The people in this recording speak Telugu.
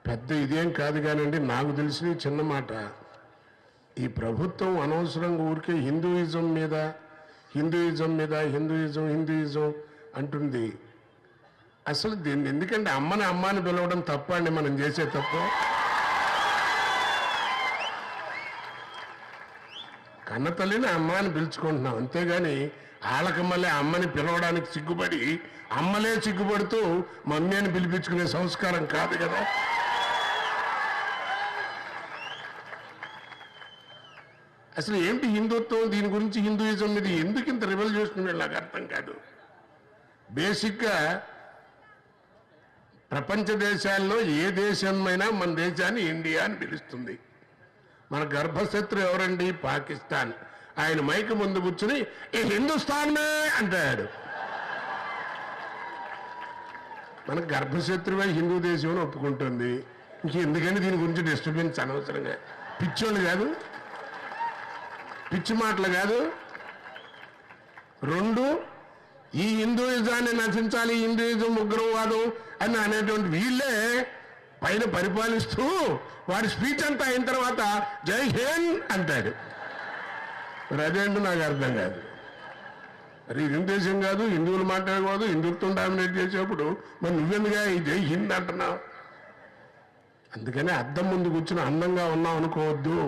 పెద్ద ఇదేం కాదు కానండి, నాకు తెలిసిన చిన్న మాట. ఈ ప్రభుత్వం అనవసరంగా ఊరికే హిందూయిజం మీద హిందూయిజం అంటుంది. అసలు దీన్ని ఎందుకంటే అమ్మని పిలవడం తప్ప అండి మనం చేసే తప్పు? కన్న తల్లిని అమ్మ అని పిలుచుకుంటున్నాం, అంతేగాని వాళ్ళకి మళ్ళీ అమ్మని పిలవడానికి సిగ్గుపడి అమ్మలే సిగ్గుపడుతూ మమ్మీ అని పిలిపించుకునే సంస్కారం కాదు కదా. అసలు ఏంటి హిందుత్వం, దీని గురించి హిందూయిజం మీద ఎందుకు ఇంత రివల్యూషన్ నాకు అర్థం కాదు. బేసిక్గా ప్రపంచ దేశాల్లో ఏ దేశమైనా మన దేశాన్ని ఇండియా అని పిలుస్తుంది. మన గర్భశత్రు ఎవరండి? పాకిస్తాన్. ఆయన మైక్ ముందు కూర్చుని ఈ హిందుస్థాన్మే అంటాడు. మన గర్భశత్రువే హిందూ దేశం అని ఒప్పుకుంటుంది. ఇంకెందుకని దీని గురించి డిస్టర్బెన్స్ అనవసరంగా? పిచ్చోళ్ళు కాదు, పిచ్చి మాటలు కాదు. రెండు, ఈ హిందూయిజాన్ని నశించాలి, హిందూయిజం ఉగ్రవాదం అని అనేటువంటి వీళ్ళే పైన పరిపాలిస్తూ వాడి స్పీచ్ అంతా అయిన తర్వాత జై హింద్ అంటాడు. మరి అదేంటో నాకు అర్థం కాదు. మరి ఇది దేశం కాదు, హిందువులు మాట్లాడకూడదు, హిందుత్వం డామినేట్ చేసేప్పుడు మరి నువ్వెందుగా ఈ జై హింద్ అంటున్నావు? అందుకని అద్దం ముందు కూర్చుని అందంగా ఉన్నావు అనుకోవద్దు.